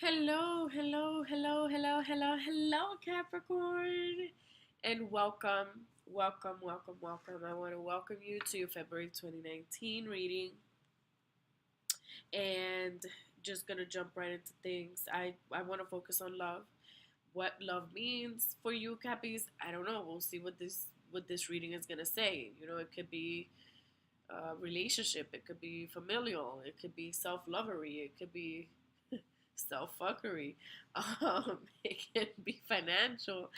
Hello, hello, hello, hello, hello, hello, Capricorn, and welcome. I want to welcome you to your February 2019 reading, and just gonna jump right into things. I want to focus on love, what love means for you, Cappies. I don't know. We'll see what this reading is gonna say. It could be relationship, it could be familial, it could be self lovery, it could be self fuckery. It can be financial.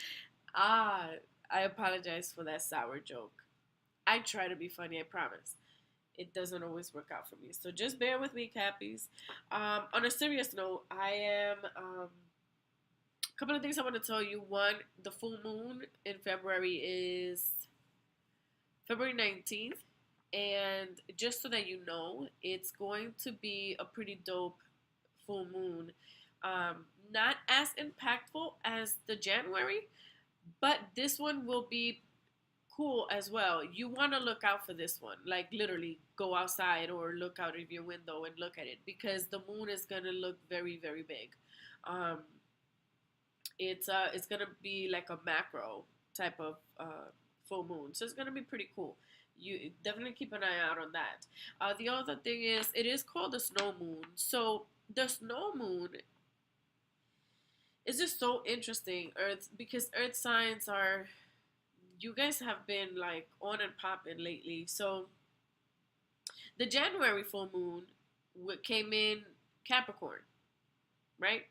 Ah, I apologize for that sour joke. I try to be funny, I promise. It doesn't always work out for me. So just bear with me, Cappies. On a serious note, I am a couple of things I want to tell you. One, the full moon in February is February 19th. And just so that you know, it's going to be a pretty dope full moon. Not as impactful as the January, but this one will be cool as well. You want to look out for this one. Like literally go outside or look out of your window and look at it because the moon is going to look very very big. Um, it's going to be like a macro type of full moon. So it's going to be pretty cool. You definitely keep an eye out on that. The other thing is it is called the snow moon. So the snow moon is just so interesting, Earth, because Earth signs are, you guys have been like on and popping lately. So the January full moon came in Capricorn, right?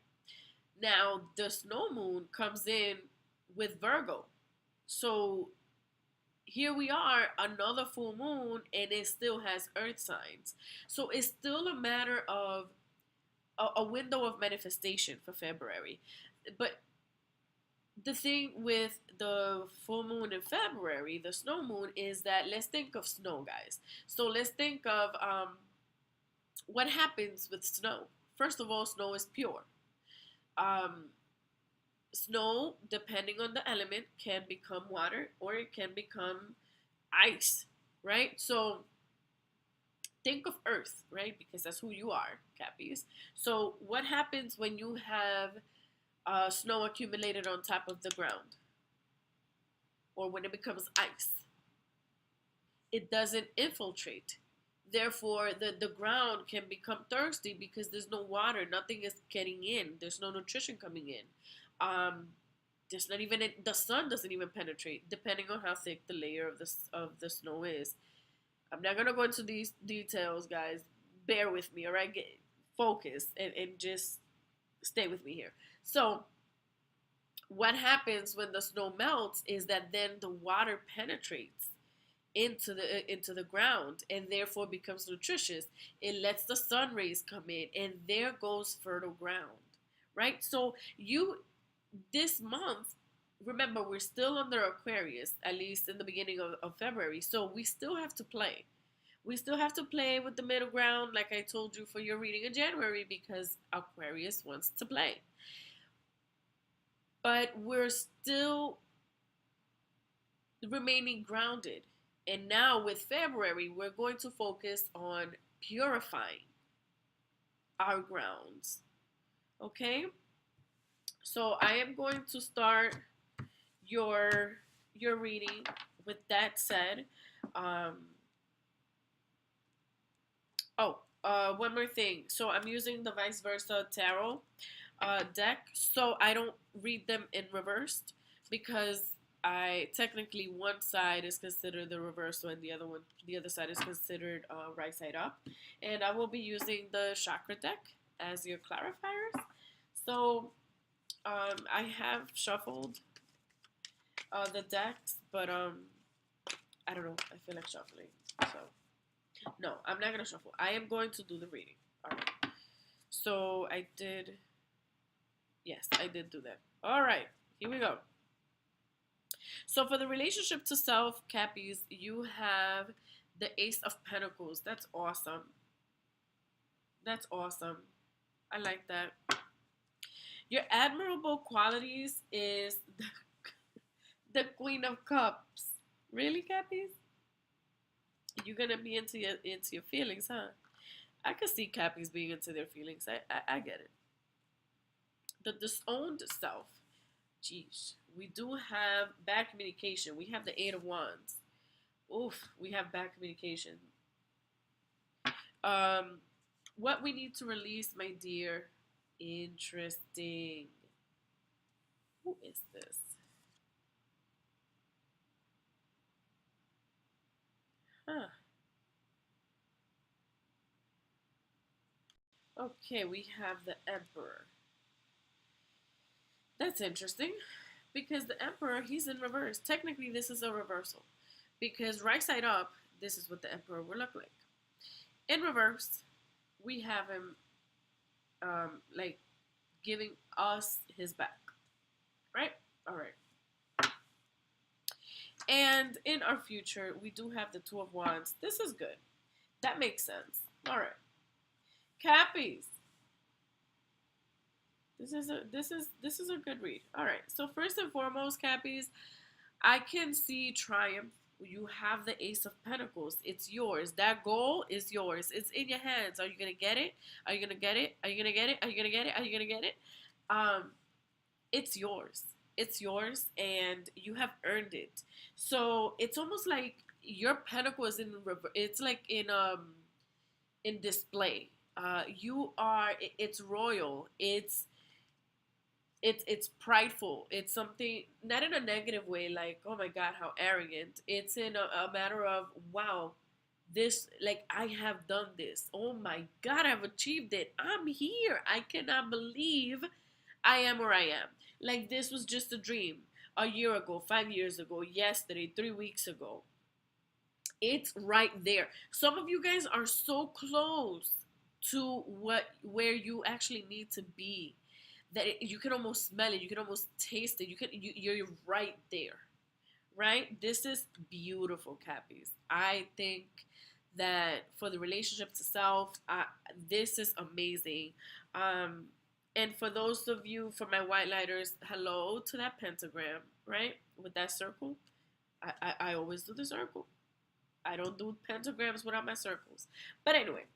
Now the snow moon comes in with Virgo. So here we are, another full moon, and it still has Earth signs. So it's still a matter of a window of manifestation for February. But the thing with the full moon in February, the snow moon, is that let's think of snow, guys. So let's think of what happens with snow. First of all, snow is pure. Um, Snow, depending on the element, can become water or it can become ice, right? So think of Earth, right? Because that's who you are, Cappies. So what happens when you have snow accumulated on top of the ground or when it becomes ice? It doesn't infiltrate. Therefore, the ground can become thirsty because there's no water, nothing is getting in, there's no nutrition coming in. Um, there's not even the sun doesn't even penetrate, depending on how thick the layer of the snow is. I'm not gonna go into these details, guys. Bear with me, all right? Focus and just stay with me here. So, what happens when the snow melts is that then the water penetrates into the ground and therefore becomes nutritious. It lets the sun rays come in, and there goes fertile ground, right? So you this month, remember we're still under Aquarius, at least in the beginning of February, so we still have to play. We still have to play with the middle ground, like I told you for your reading in January, because Aquarius wants to play. But we're still remaining grounded. And now with February, we're going to focus on purifying our grounds. Okay? So I am going to start your reading with that said. Um, one more thing. So I'm using the vice versa tarot deck. So I don't read them in reversed because I technically one side is considered the reversal and the other side is considered right side up. And I will be using the chakra deck as your clarifiers. So I have shuffled the decks, but I don't know. I feel like shuffling, so no, I'm not gonna shuffle. I am going to do the reading. All right. So I did. Yes, I did do that. All right. Here we go. So for the relationship to self, Cappies, you have the Ace of Pentacles. That's awesome. That's awesome. I like that. Your admirable qualities is the Queen of Cups. Really, Cappies? You're gonna be into your feelings, huh? I could see Cappies being into their feelings. I get it. the disowned self. Jeez, we do have bad communication. We have the Eight of Wands. Oof, we have bad communication. Um, what we need to release, my dear. Interesting. Who is this? Huh. Okay, we have the Emperor. That's interesting because the Emperor, he's in reverse. Technically, this is a reversal because right side up, this is what the Emperor will look like. In reverse, we have him like giving us his back, right? All right. And in our future, we do have the Two of Wands. This is good. That makes sense. All right. Cappies. This is a good read. All right. So first and foremost, Cappies, I can see triumph. You have the Ace of Pentacles. It's yours. That goal is yours. It's in your hands. Are you gonna get it? Are you gonna get it? Are you gonna get it? Are you gonna get it? Are you gonna get it? Um, it's yours. It's yours, and you have earned it. So it's almost like your pentacle is in. It's like in display. You are. It's royal. It's prideful. It's something not in a negative way, like oh my god, how arrogant. It's in a matter of wow, this like I have done this. Oh my god, I've achieved it. I'm here. I cannot believe I am where I am. Like this was just a dream. A year ago, 5 years ago, yesterday, 3 weeks ago. It's right there. Some of you guys are so close to what where you actually need to be that you can almost smell it, you can almost taste it, you're right there, right? This is beautiful, Cappies. I think that for the relationship to self, this is amazing. um and for those of you, for my white lighters, hello to that pentagram, right, with that circle. I always do the circle. I don't do pentagrams without my circles. But anyway,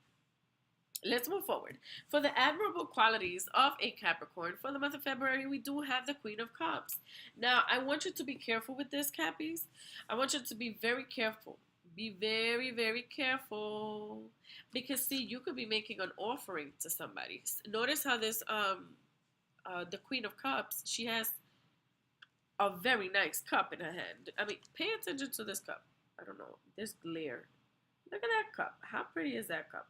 let's move forward. For the admirable qualities of a Capricorn, for the month of February, we do have the Queen of Cups. Now, I want you to be careful with this, Cappies. I want you to be very careful. Be very, very careful. Because, see, you could be making an offering to somebody. Notice how this, the Queen of Cups, she has a very nice cup in her hand. I mean, pay attention to this cup. I don't know, this glare. Look at that cup. How pretty is that cup?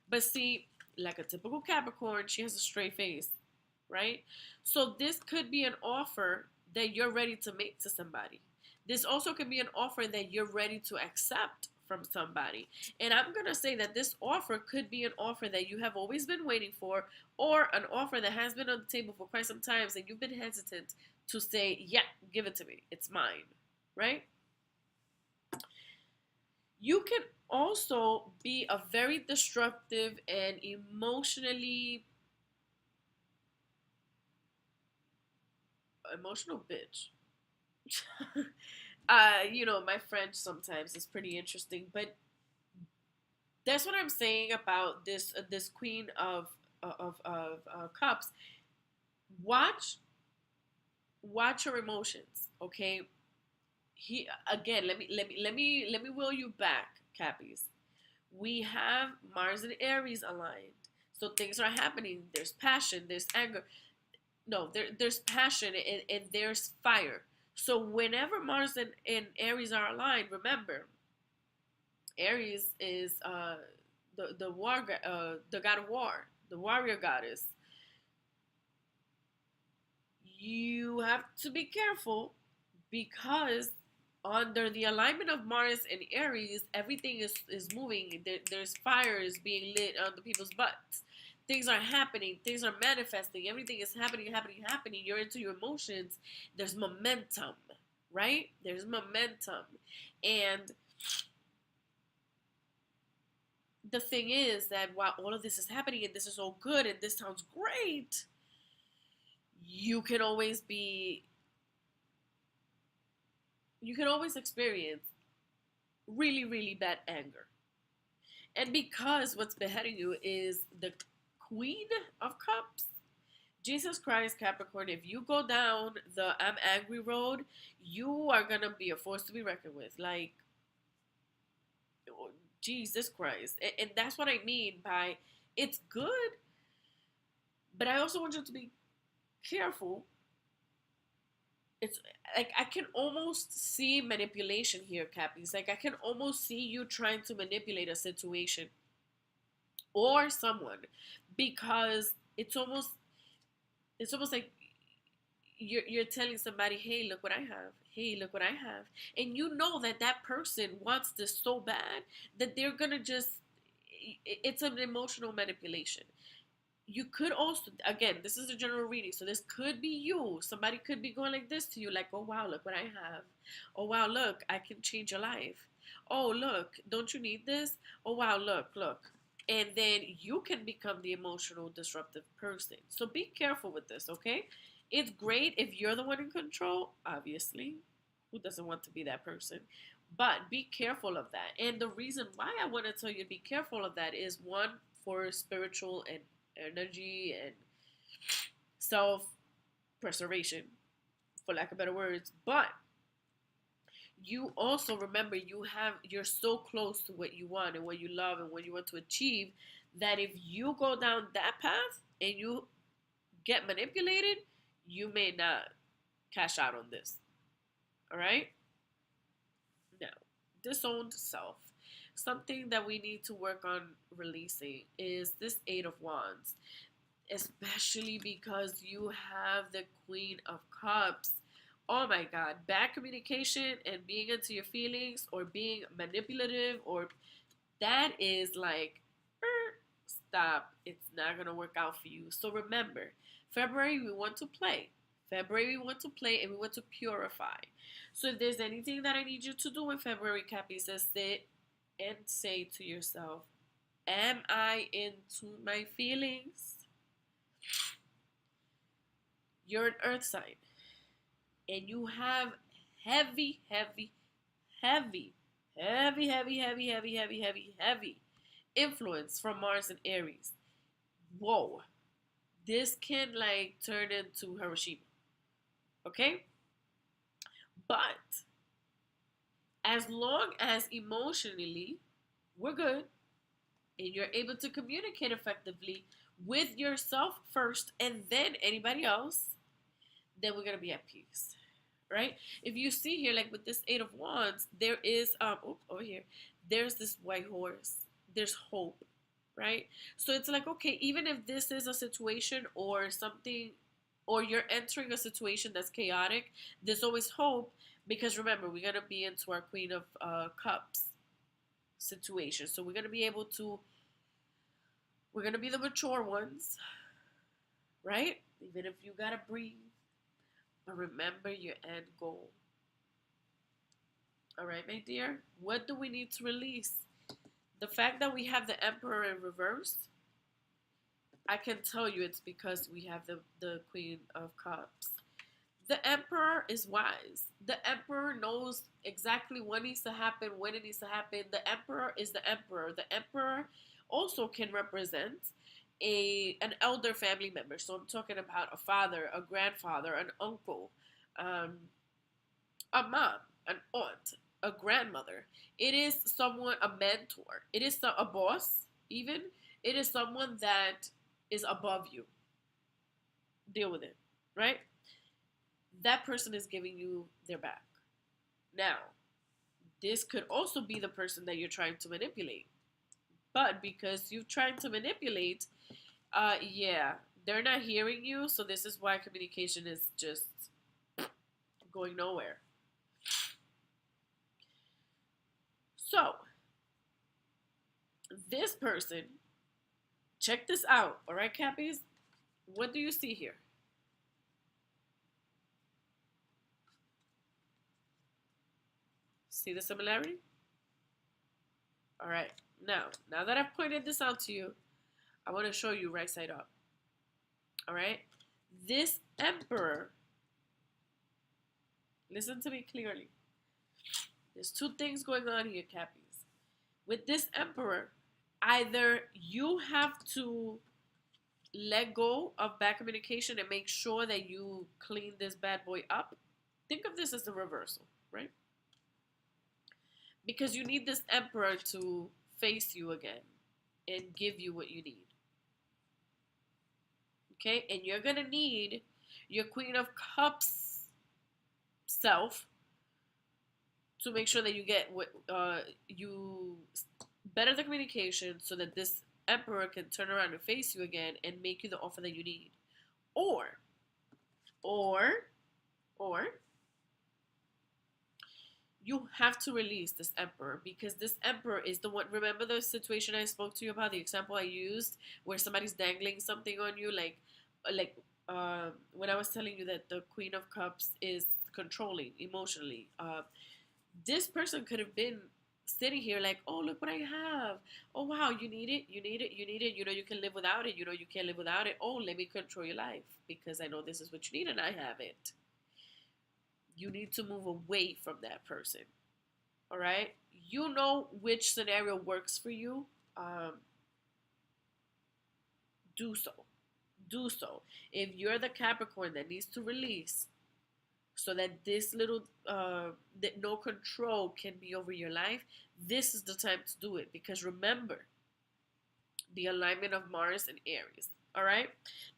But see, like a typical Capricorn, she has a straight face, right? So this could be an offer that you're ready to make to somebody. This also could be an offer that you're ready to accept from somebody. And I'm going to say that this offer could be an offer that you have always been waiting for, or an offer that has been on the table for quite some time and you've been hesitant to say, yeah, give it to me. It's mine, right? You can also be a very destructive and emotional bitch. My French sometimes is pretty interesting, but that's what I'm saying about this Queen of Cups. Watch watch your emotions, okay? He again. Let me will you back, Cappies. We have Mars and Aries aligned, so things are happening. There's passion. There's anger. No, there's passion and there's fire. So whenever Mars and Aries are aligned, remember, Aries is the god of war, the warrior goddess. You have to be careful because under the alignment of Mars and Aries, everything is moving. There's fires being lit on the people's butts. Things are happening. Things are manifesting. Everything is happening, happening, happening. You're into your emotions. There's momentum, right? There's momentum. And the thing is that while all of this is happening and this is all good and this sounds great, you can always be you can always experience really, really bad anger. And because what's beheading you is the Queen of Cups, Jesus Christ, Capricorn, if you go down the I'm angry road, you are gonna be a force to be reckoned with. Like, Jesus Christ. And that's what I mean by it's good, but I also want you to be careful. It's like I can almost see manipulation here, Cappy. It's like I can almost see you trying to manipulate a situation or someone because it's almost like you're telling somebody, hey, look what I have. Hey, look what I have. And you know that that person wants this so bad that they're going to just, it's an emotional manipulation. You could also, again, this is a general reading. So this could be you. Somebody could be going like this to you, like, oh, wow, look what I have. Oh, wow, look, I can change your life. Oh, look, don't you need this? Oh, wow, look. And then you can become the emotional disruptive person. So be careful with this, okay? It's great if you're the one in control, obviously. Who doesn't want to be that person? But be careful of that. And the reason why I want to tell you to be careful of that is one, for spiritual and energy and self preservation, for lack of better words. But you also remember you're so close to what you want and what you love and what you want to achieve that if you go down that path and you get manipulated, you may not cash out on this. All right? Now, disowned self. Something that we need to work on releasing is this Eight of Wands, especially because you have the Queen of Cups. Oh my God, bad communication and being into your feelings or being manipulative, or that is like, stop. It's not going to work out for you. So remember, February we want to play. February we want to play and we want to purify. So if there's anything that I need you to do in February, Cappy, says sit and say to yourself, am I into my feelings? You're an earth sign and you have heavy, heavy, heavy, heavy, heavy, heavy, heavy, heavy, heavy, heavy influence from Mars and Aries. Whoa. This can like turn into Hiroshima. Okay? But as long as emotionally we're good and you're able to communicate effectively with yourself first and then anybody else, then we're gonna be at peace, right? If you see here, like with this Eight of Wands, there is over here, there's this white horse. There's hope, right? So it's like, okay, even if this is a situation or something, or you're entering a situation that's chaotic, there's always hope because remember, we're gonna be into our Queen of Cups situation. So we're gonna be able to, we're gonna be the mature ones, right? Even if you gotta breathe. But remember your end goal. All right, my dear? What do we need to release? The fact that we have the Emperor in reverse, I can tell you it's because we have the Queen of Cups. The Emperor is wise. The Emperor knows exactly what needs to happen, when it needs to happen. The Emperor is the Emperor. The Emperor also can represent an elder family member. So I'm talking about a father, a grandfather, an uncle, um, a mom, an aunt, a grandmother. It is someone, a mentor. It is a boss, even. It is someone that is above you. Deal with it, right? That person is giving you their back. Now, this could also be the person that you're trying to manipulate. But because you're trying to manipulate, yeah, they're not hearing you, so this is why communication is just going nowhere. So, this person, check this out, all right, Cappies? What do you see here? See the similarity? All right, now that I've pointed this out to you, I want to show you right side up. All right, this Emperor, listen to me clearly. There's two things going on here, Cappies. With this Emperor, either you have to let go of bad communication and make sure that you clean this bad boy up. Think of this as the reversal, right? Because you need this emperor to face you again and give you what you need. Okay? And you're going to need your Queen of Cups self to make sure that you get what you better the communication so that this emperor can turn around and face you again and make you the offer that you need. Or, or, or, you have to release this emperor because this emperor is the one. Remember the situation I spoke to you about, the example I used where somebody's dangling something on you, when I was telling you that the Queen of Cups is controlling emotionally. This person could have been sitting here like, oh, look what I have. Oh, wow, you need it, you need it, you need it. You know, you can live without it. You know, you can't live without it. Oh, let me control your life because I know this is what you need and I have it. You need to move away from that person. All right? You know which scenario works for you. Do so. Do so. If you're the Capricorn that needs to release so that this little that no control can be over your life, this is the time to do it. Because remember the alignment of Mars and Aries. All right.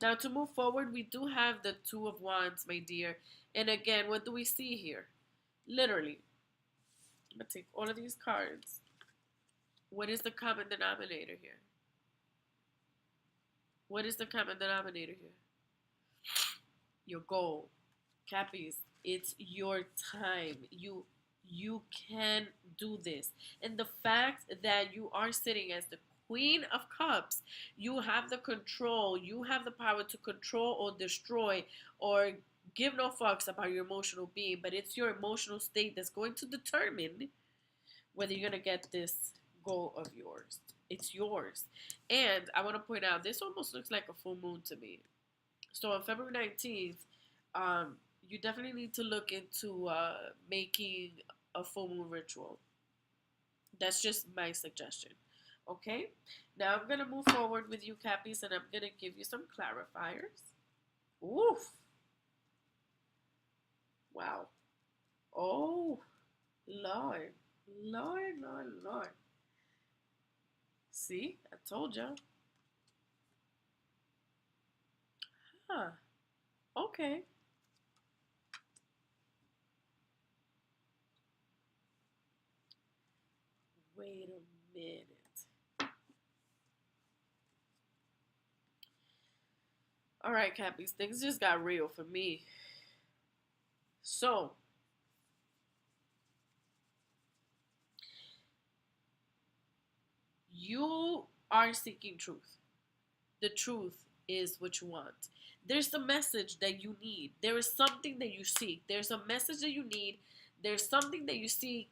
Now to move forward, we do have the Two of Wands, my dear. And again, what do we see here? Literally, I'm gonna take all of these cards. What is the common denominator here? What is the common denominator here? Your goal. Cappies, it's your time. You can do this. And the fact that you are sitting as the Queen of Cups, you have the control, you have the power to control or destroy or give no fucks about your emotional being, but it's your emotional state that's going to determine whether you're going to get this goal of yours. It's yours. And I want to point out, this almost looks like a full moon to me. So on February 19th, you definitely need to look into making a full moon ritual. That's just my suggestion. Okay? Now I'm going to move forward with you, Cappies, and I'm going to give you some clarifiers. Oof. Wow. Oh, Lord. Lord, Lord, Lord. See? I told you. Huh. Okay. Wait a minute. All right, Cappies, things just got real for me. So, you are seeking truth. The truth is what you want. There's a message that you need. There is something that you seek. There's a message that you need. There's something that you seek.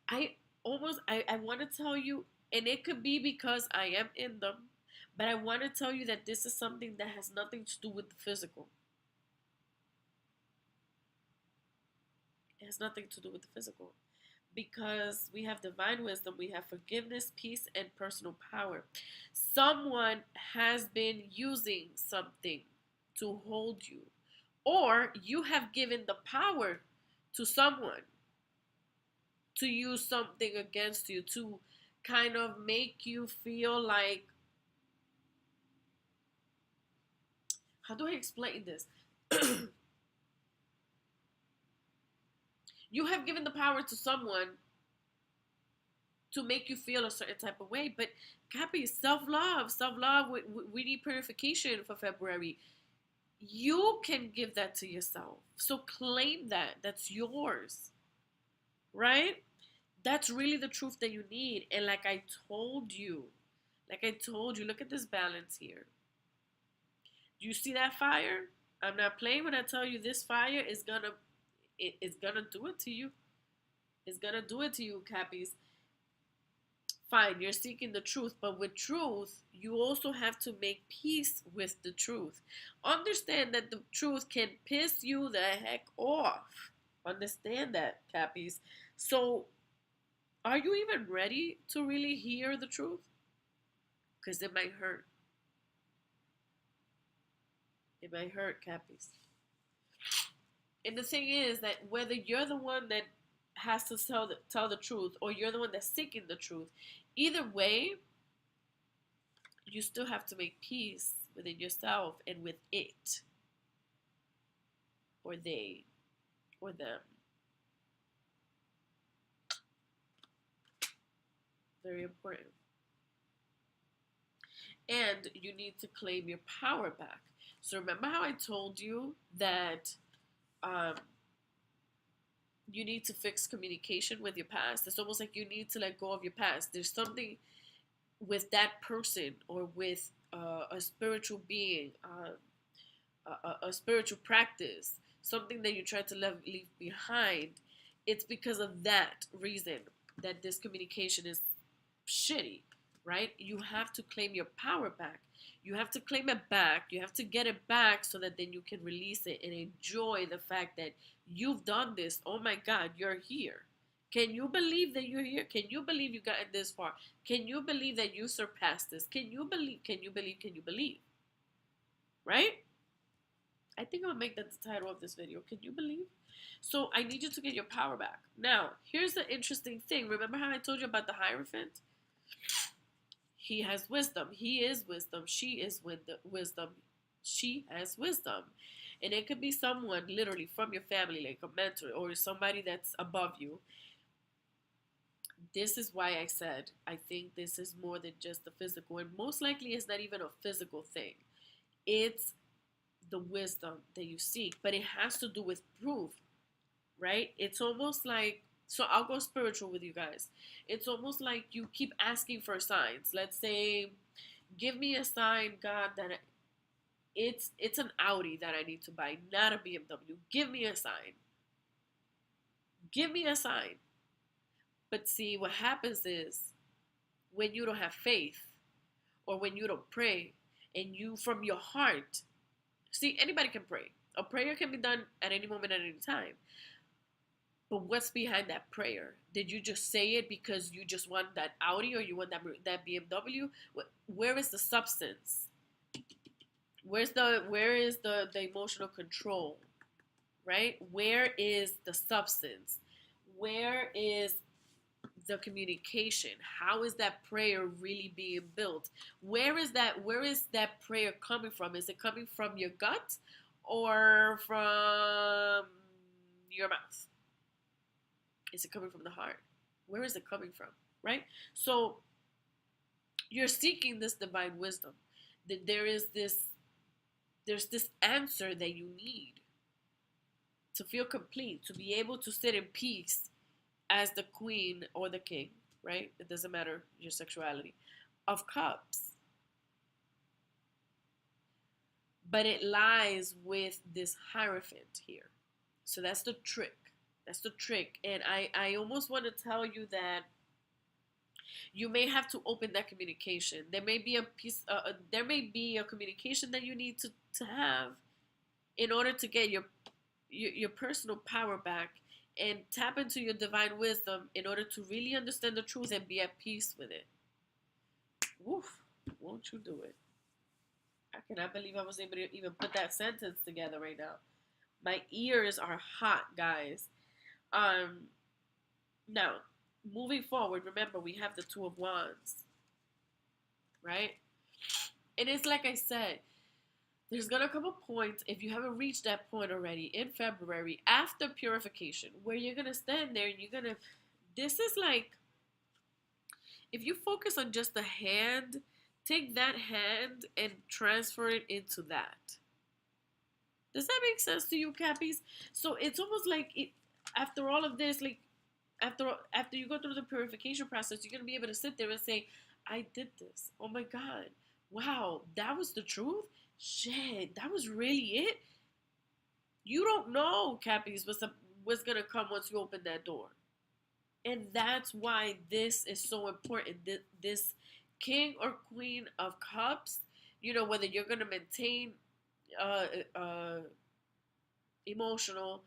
I want to tell you, and it could be because I am in them, but I want to tell you that this is something that has nothing to do with the physical. It has nothing to do with the physical. Because we have divine wisdom, we have forgiveness, peace, and personal power. Someone has been using something to hold you, or you have given the power to someone to use something against you, to kind of make you feel like, how do I explain this? You have given the power to someone to make you feel a certain type of way. But Cappy, self-love, self-love, we need purification for February. You can give that to yourself. So claim that. That's yours. Right? That's really the truth that you need. And like I told you, look at this balance here. Do you see that fire? I'm not playing when I tell you this fire is it's gonna do it to you. It's gonna do it to you, Cappies. Fine, you're seeking the truth, but with truth, you also have to make peace with the truth. Understand that the truth can piss you the heck off. Understand that, Cappies. So, are you even ready to really hear the truth? Because it might hurt. It might hurt, Cappies. And the thing is that whether you're the one that has to tell the truth or you're the one that's seeking the truth, either way, you still have to make peace within yourself and with it, or they, or them. Very important. And you need to claim your power back. So remember how I told you that um, you need to fix communication with your past? It's almost like you need to let go of your past. There's something with that person or with a spiritual being, a spiritual practice, something that you try to leave behind. It's because of that reason that this communication is shitty, right? You have to claim your power back. You have to claim it back. You have to get it back so that then you can release it and enjoy the fact that you've done this. Oh my God, you're here. Can you believe that you're here? Can you believe you got this far? Can you believe that you surpassed this? Can you believe? Can you believe? Can you believe? Right? I think I'll make that the title of this video. Can you believe? So I need you to get your power back. Now, here's the interesting thing. Remember how I told you about the Hierophant? He has wisdom. He is wisdom. She is wisdom. She has wisdom. And it could be someone literally from your family, like a mentor or somebody that's above you. This is why I said I think this is more than just the physical. And most likely it's not even a physical thing. It's the wisdom that you seek. But it has to do with proof, right? It's almost like, so I'll go spiritual with you guys. It's almost like you keep asking for signs. Let's say, give me a sign, God, that it's an Audi that I need to buy, not a BMW. Give me a sign. Give me a sign. But see, what happens is when you don't have faith or when you don't pray and you from your heart, see, anybody can pray. A prayer can be done at any moment, at any time. But what's behind that prayer? Did you just say it because you just want that Audi or you want that BMW? Where is the substance? Where is the emotional control? Right? Where is the substance? Where is the communication? How is that prayer really being built? Where is that prayer coming from? Is it coming from your gut or from your mouth? Is it coming from the heart? Where is it coming from? Right? So you're seeking this divine wisdom. There's this answer that you need to feel complete, to be able to sit in peace as the queen or the king, right? It doesn't matter your sexuality, of cups. But it lies with this Hierophant here. So that's the trick. That's the trick. And I almost want to tell you that you may have to open that communication. There may be a communication that you need to have in order to get your personal power back and tap into your divine wisdom in order to really understand the truth and be at peace with it. Woof, won't you do it? I cannot believe I was able to even put that sentence together right now. My ears are hot, guys. Now, moving forward, remember we have the Two of Wands, right? And it's like I said, there's gonna come a point, if you haven't reached that point already, in February, after purification, where you're gonna stand there and this is like, if you focus on just the hand, take that hand and transfer it into that. Does that make sense to you, Cappies? So it's almost like after all of this, like after you go through the purification process, you're gonna be able to sit there and say, I did this. Oh my God. Wow, that was the truth? Shit, that was really it? You don't know, Cappies, what's gonna come once you open that door. And that's why this is so important. This King or Queen of Cups, whether you're gonna maintain emotional,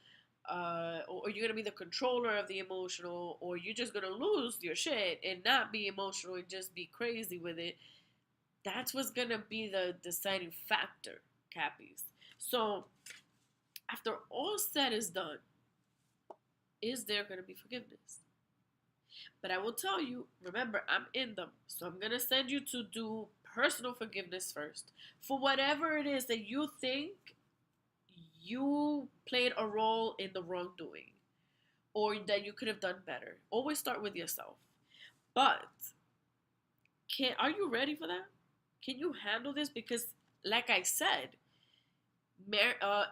or you're gonna be the controller of the emotional, or you're just gonna lose your shit and not be emotional and just be crazy with it. That's what's gonna be the deciding factor, Cappies. So, after all said is done, is there going to be forgiveness? But I will tell you, remember, I'm in them. So I'm going to send you to do personal forgiveness first. For whatever it is that you think you played a role in the wrongdoing or that you could have done better. Always start with yourself. But are you ready for that? Can you handle this? Because, like I said,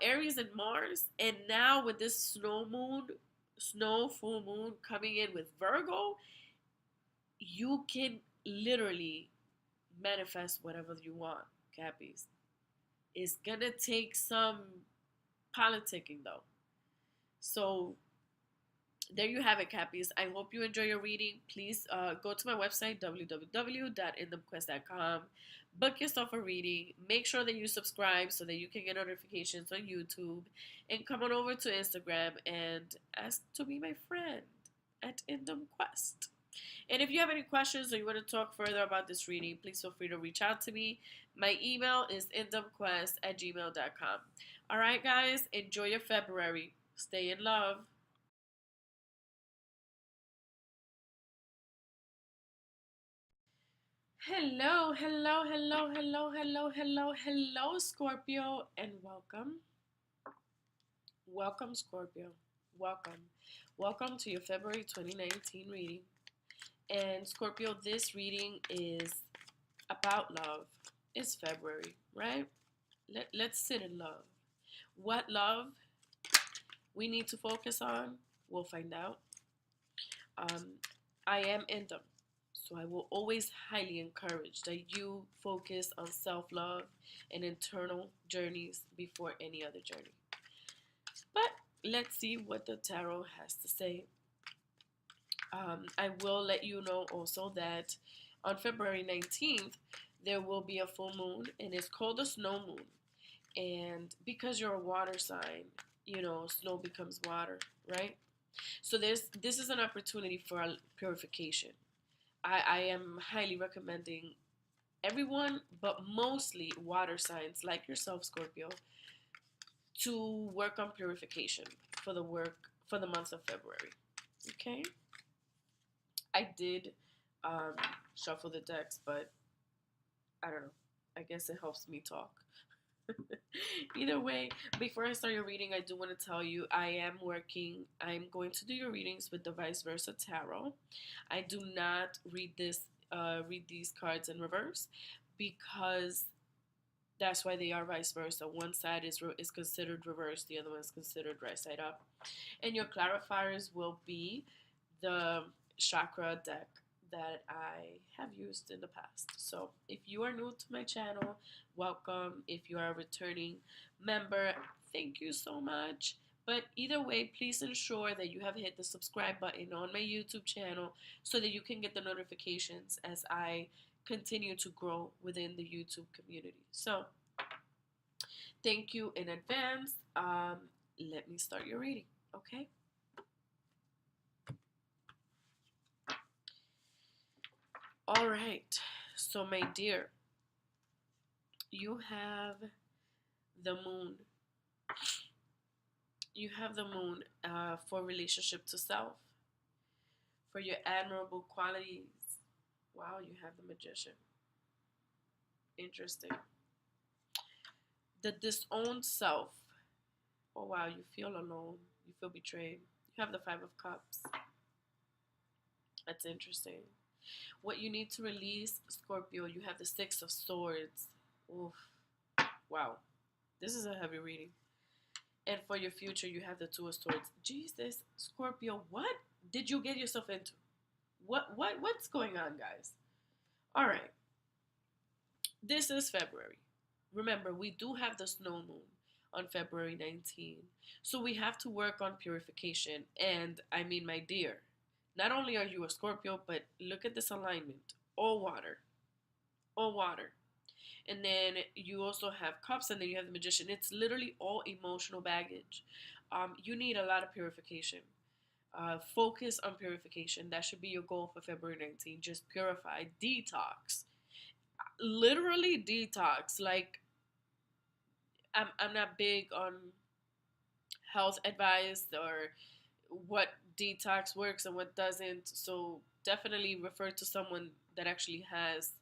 Aries and Mars, and now with this snow full moon coming in with Virgo, you can literally manifest whatever you want, Cappies. It's gonna take some politicking though. So there you have it, Cappies. I hope you enjoy your reading. Please go to my website, www.inthequest.com. Book yourself a reading. Make sure that you subscribe so that you can get notifications on YouTube. And come on over to Instagram and ask to be my friend at IndumQuest. And if you have any questions or you want to talk further about this reading, please feel free to reach out to me. My email is indumquest@gmail.com. All right, guys, enjoy your February. Stay in love. Hello, hello, hello, hello, hello, hello, hello, Scorpio, and welcome. Welcome, Scorpio. Welcome. Welcome to your February 2019 reading. And Scorpio, this reading is about love. It's February, right? Let's sit in love. What love we need to focus on, we'll find out. I am in them. So I will always highly encourage that you focus on self-love and internal journeys before any other journey. But let's see what the tarot has to say. I will let you know also that on February 19th, there will be a full moon, and it's called a snow moon. And because you're a water sign, snow becomes water, right? So this is an opportunity for purification. I am highly recommending everyone, but mostly water signs like yourself, Scorpio, to work on purification for the month of February. Okay? I did shuffle the decks, but I don't know. I guess it helps me talk. Either way, before I start your reading, I do want to tell you I'm going to do your readings with the Vice Versa Tarot. I do not read these cards in reverse because that's why they are vice versa. One side is considered reverse, the other one is considered right side up. And your clarifiers will be the chakra deck that I have used in the past. So if you are new to my channel, welcome. If you are a returning member, thank you so much. But either way, please ensure that you have hit the subscribe button on my YouTube channel so that you can get the notifications as I continue to grow within the YouTube community. So thank you in advance. Let me start your reading, okay? All right, so my dear, you have the moon. You have the moon for relationship to self, for your admirable qualities. Wow, you have the Magician. Interesting. The disowned self. Oh wow, you feel alone. You feel betrayed. You have the Five of Cups. That's interesting. What you need to release, Scorpio, you have the Six of Swords. Oof. Wow. This is a heavy reading. And for your future, you have the Two of Swords. Jesus, Scorpio, what did you get yourself into? What's going on, guys? All right. This is February. Remember, we do have the snow moon on February 19. So we have to work on purification. And I mean, my dear, not only are you a Scorpio, but look at this alignment. All water. All water. And then you also have Cups, and then you have the Magician. It's literally all emotional baggage. You need a lot of purification. Focus on purification. That should be your goal for February 19. Just purify. Detox. Literally detox. Like, I'm not big on health advice or what detox works and what doesn't. So definitely refer to someone that actually has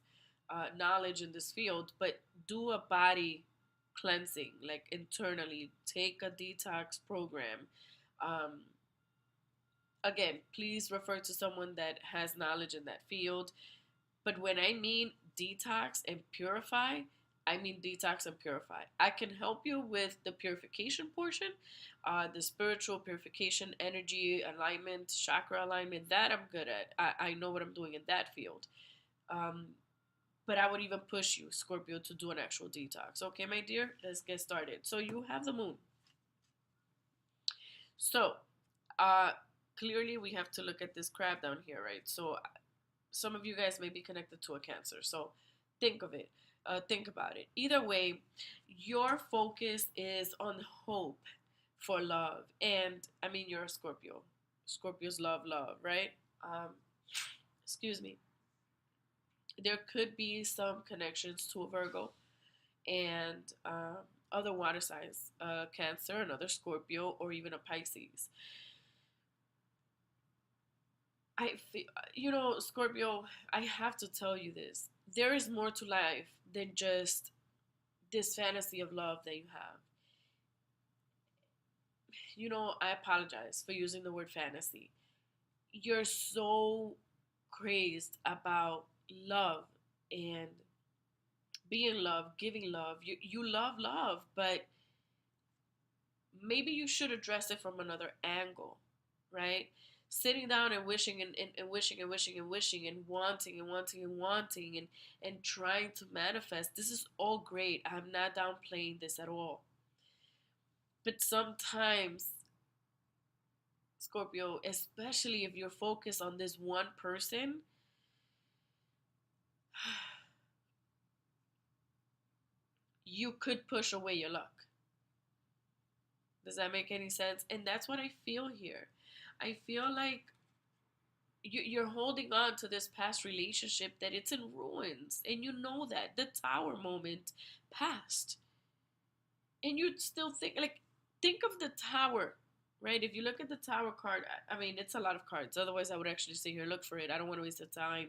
knowledge in this field. But do a body cleansing, like internally. Take a detox program. Um, Again, please refer to someone that has knowledge in that field. But when I mean detox and purify, I mean detox and purify. I can help you with the purification portion, the spiritual purification, energy alignment, chakra alignment. That I'm good at. I know what I'm doing in that field. Um, but I would even push you, Scorpio, to do an actual detox. Okay, my dear, let's get started. So you have the moon. So, uh, clearly we have to look at this crab down here, right? So some of you guys may be connected to a Cancer. So think of it. Think about it. Either way, your focus is on hope for love. And I mean, you're a Scorpio. Scorpios love love, right? Um, excuse me. There could be some connections to a Virgo and other water signs, Cancer, another Scorpio, or even a Pisces. I feel, Scorpio, I have to tell you this. There is more to life than just this fantasy of love that you have. I apologize for using the word fantasy. You're so crazed about love and being loved, giving love. You love love, but maybe you should address it from another angle, right? Sitting down and wishing and wishing and wishing and wishing and wanting and wanting and wanting and trying to manifest. This is all great. I'm not downplaying this at all. But sometimes, Scorpio, especially if you're focused on this one person, you could push away your luck. Does that make any sense? And that's what I feel here. I feel like you're holding on to this past relationship that it's in ruins, and you know that the tower moment passed, and you still think of the tower, right? If you look at the tower card, I mean, it's a lot of cards. Otherwise, I would actually sit here look for it. I don't want to waste the time.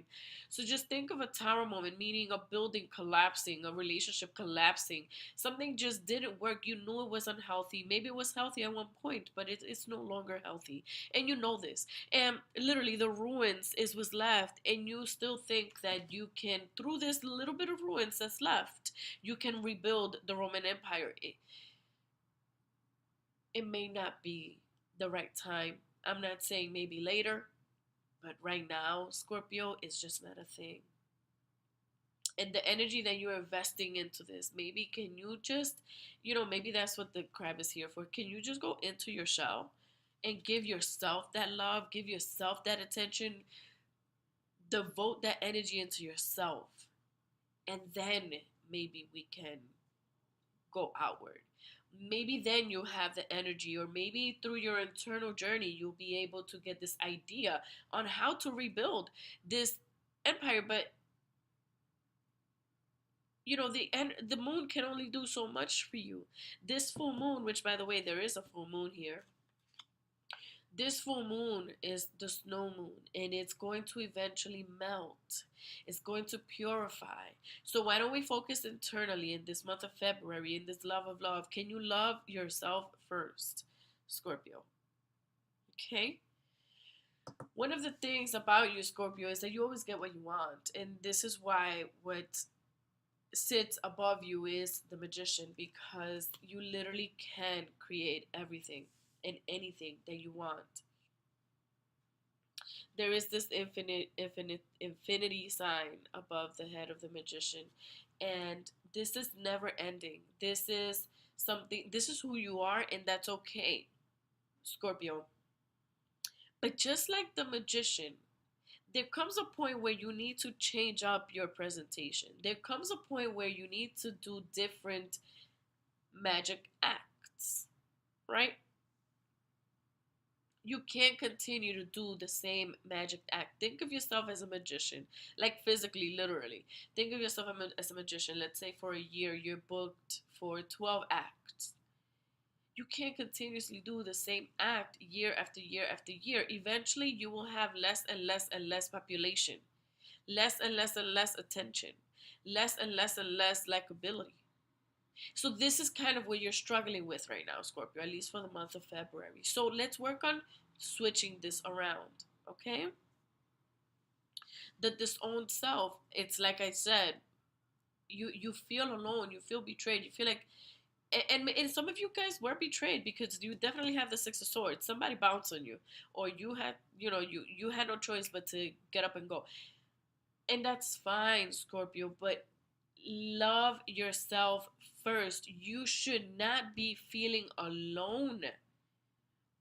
So just think of a tower moment, meaning a building collapsing, a relationship collapsing. Something just didn't work. You knew it was unhealthy. Maybe it was healthy at one point, but it's no longer healthy, and you know this. And literally, the ruins is what's left, and you still think that you can, through this little bit of ruins that's left, you can rebuild the Roman Empire. It may not be the right time. I'm not saying maybe later, but right now, Scorpio, is just not a thing. And the energy that you're investing into this, maybe can you just, maybe that's what the crab is here for. Can you just go into your shell and give yourself that love, give yourself that attention, devote that energy into yourself, and then maybe we can go outward. Maybe then you'll have the energy, or maybe through your internal journey, you'll be able to get this idea on how to rebuild this empire. But the moon can only do so much for you. This full moon, which by the way, there is a full moon here. This full moon is the snow moon, and it's going to eventually melt. It's going to purify. So why don't we focus internally in this month of February, in this love of love? Can you love yourself first, Scorpio? Okay? One of the things about you, Scorpio, is that you always get what you want. And this is why what sits above you is the Magician, because you literally can create everything and anything that you want. There is this infinity sign above the head of the Magician, and this is never ending. This is something, this is who you are, and that's okay, Scorpio. But just like the Magician, there comes a point where you need to change up your presentation. There comes a point where you need to do different magic acts, right? You can't continue to do the same magic act. Think of yourself as a magician, like physically, literally. Think of yourself as a magician. Let's say for a year you're booked for 12 acts. You can't continuously do the same act year after year after year. Eventually, you will have less and less and less population, less and less and less attention, less and less likability. So this is kind of what you're struggling with right now, Scorpio, at least for the month of February. So let's work on switching this around, okay? The disowned self, it's like I said, you feel alone, you feel betrayed, you feel like, and some of you guys were betrayed because you definitely have the Six of Swords. Somebody bounced on you, or you had, you had no choice but to get up and go, and that's fine, Scorpio. But love yourself first. You should not be feeling alone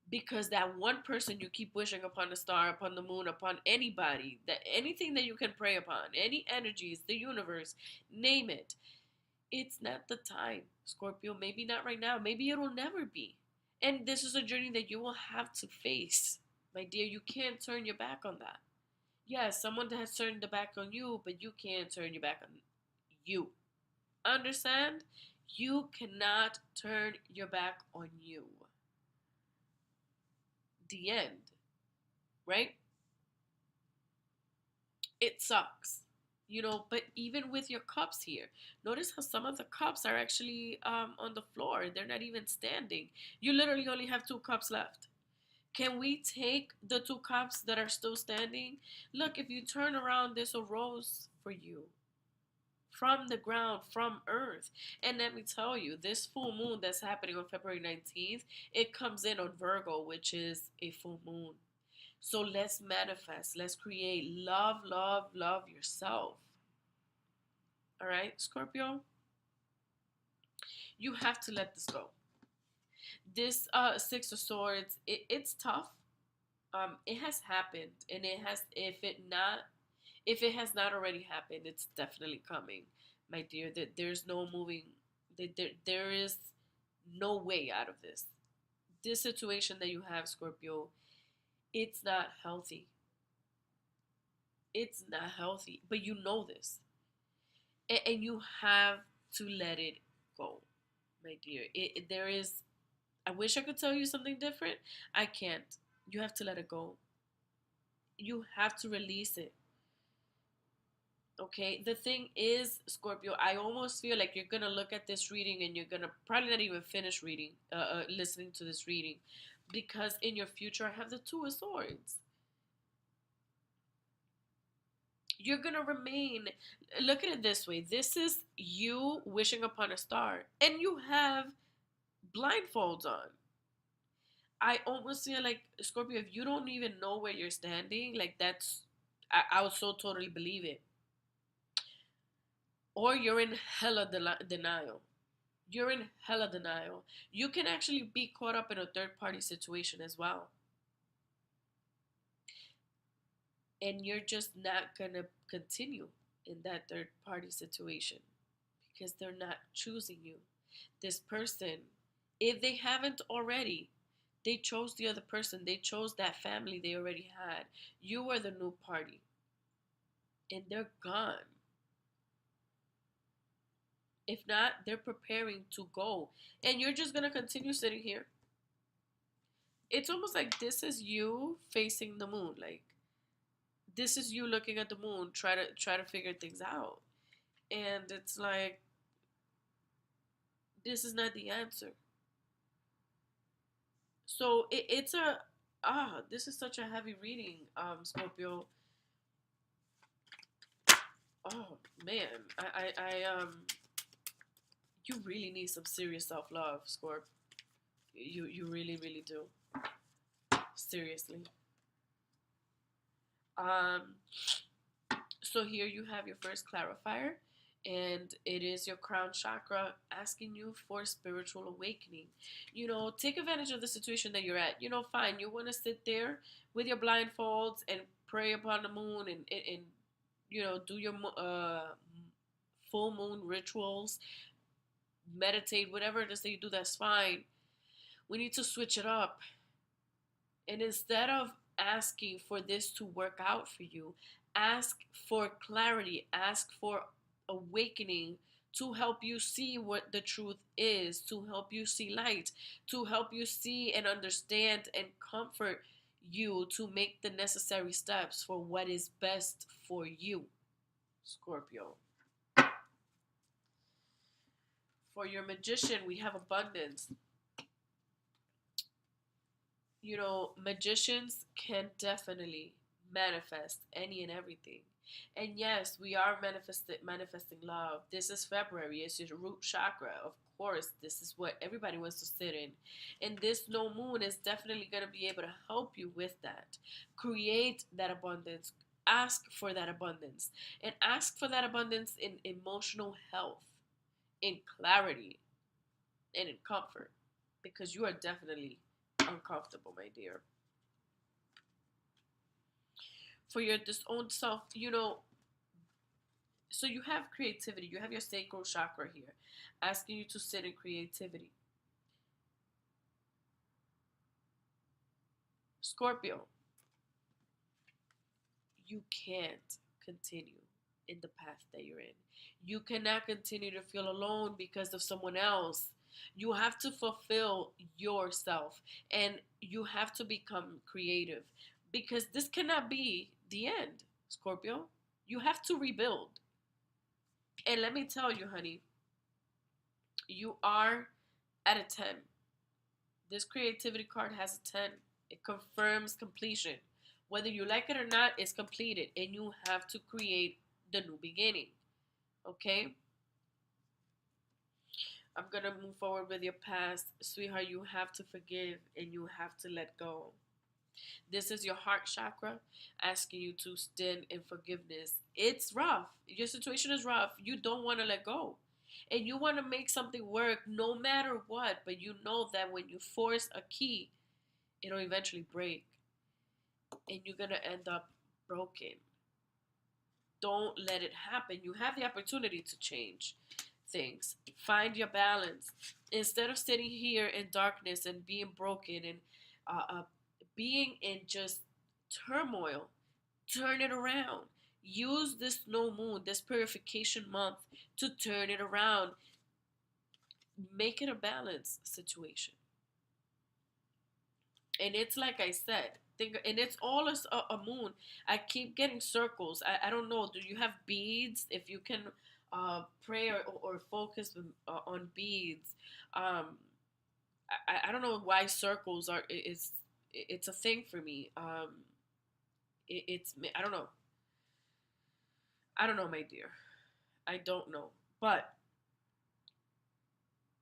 because that one person you keep wishing upon the star, upon the moon, upon anybody, that anything that you can pray upon, any energies, the universe, name it. It's not the time, Scorpio. Maybe not right now. Maybe it'll never be. And this is a journey that you will have to face, my dear. You can't turn your back on that. Yes, someone has turned the back on you, but you can't turn your back on you. Understand? You cannot turn your back on you. The end, right? It sucks, but even with your cups here, notice how some of the cups are actually on the floor. They're not even standing. You literally only have two cups left. Can we take the two cups that are still standing? Look, if you turn around, there's a rose for you from the ground, from earth. And let me tell you, this full moon that's happening on February 19th, it comes in on Virgo, which is a full moon. So let's manifest, let's create. Love, love, love yourself. All right, Scorpio? You have to let this go. This Six of Swords, it's tough. It has happened, and if it has not already happened, it's definitely coming, my dear. That there's no moving. There is no way out of this. This situation that you have, Scorpio, it's not healthy. It's not healthy, but you know this, and you have to let it go, my dear. There is. I wish I could tell you something different. I can't. You have to let it go. You have to release it. Okay. The thing is, Scorpio, I almost feel like you're gonna look at this reading and you're gonna probably not even finish reading, listening to this reading, because in your future I have the Two of Swords. You're gonna remain. Look at it this way. This is you wishing upon a star, and you have blindfolds on. I almost feel like, Scorpio, if you don't even know where you're standing, like I would so totally believe it. Or you're in hella denial. You're in hella denial. You can actually be caught up in a third party situation as well. And you're just not gonna continue in that third party situation because they're not choosing you. This person, if they haven't already, they chose the other person. They chose that family they already had. You are the new party, and they're gone. If not, they're preparing to go, and you're just gonna continue sitting here. It's almost like this is you facing the moon. Like this is you looking at the moon, try to figure things out, and it's like this is not the answer. So it's a this is such a heavy reading, Scorpio. Oh man, you really need some serious self love, Scorp. You really really do. Seriously. Um. So here you have your first clarifier, and it is your crown chakra asking you for spiritual awakening. Take advantage of the situation that you're at. Fine, you want to sit there with your blindfolds and pray upon the moon and do your full moon rituals, meditate, whatever it is that you do. That's fine. We need to switch it up. And instead of asking for this to work out for you, ask for clarity, ask for awakening to help you see what the truth is, to help you see light, to help you see and understand and comfort you to make the necessary steps for what is best for you, Scorpio. For your magician, we have abundance. You know, magicians can definitely manifest any and everything. And yes, we are manifesting love. This is February. It's your root chakra. Of course, this is what everybody wants to sit in. And this no moon is definitely going to be able to help you with that. Create that abundance. Ask for that abundance. And ask for that abundance in emotional health, in clarity, and in comfort. Because you are definitely uncomfortable, my dear. For your disowned self, you know, so you have creativity. You have your sacral chakra here, asking you to sit in creativity. Scorpio, you can't continue in the path that you're in. You cannot continue to feel alone because of someone else. You have to fulfill yourself and you have to become creative because this cannot be the end, Scorpio. You have to rebuild. And let me tell you, honey, you are at a 10. This creativity card has a 10. It confirms completion. Whether you like it or not, it's completed. And you have to create the new beginning. Okay? I'm going to move forward with your past. Sweetheart, you have to forgive and you have to let go. This is your heart chakra asking you to stand in forgiveness. It's rough. Your situation is rough. You don't want to let go. And you want to make something work no matter what. But you know that when you force a key, it'll eventually break. And you're going to end up broken. Don't let it happen. You have the opportunity to change things. Find your balance. Instead of sitting here in darkness and being broken and being in just turmoil, turn it around. Use this no moon, this purification month to turn it around. Make it a balance situation. And it's like I said, and it's all a moon. I keep getting circles. I don't know. Do you have beads? If you can pray or focus on beads. I don't know why circles are. It's a thing for me. It's I don't know. I don't know, my dear. I don't know. But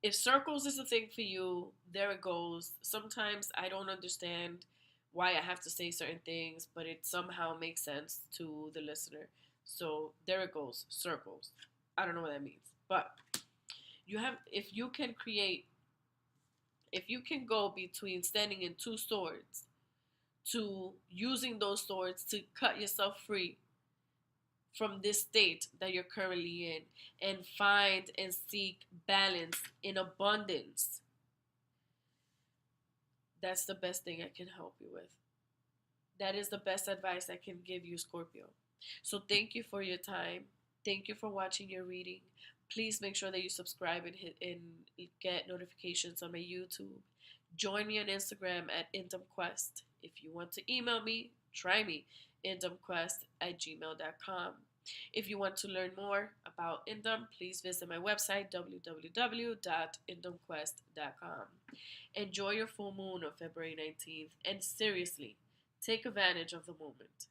if circles is a thing for you, there it goes. Sometimes I don't understand why I have to say certain things, but it somehow makes sense to the listener. So there it goes, circles. I don't know what that means. But you have if you can go between standing in two swords to using those swords to cut yourself free from this state that you're currently in and find and seek balance in abundance, that's the best thing I can help you with. That is the best advice I can give you, Scorpio. So thank you for your time. Thank you for watching your reading. Please make sure that you subscribe and get notifications on my YouTube. Join me on Instagram at IndumQuest. If you want to email me, try me, indumquest@gmail.com. If you want to learn more about Indum, please visit my website, www.indumquest.com. Enjoy your full moon on February 19th, and seriously, take advantage of the moment.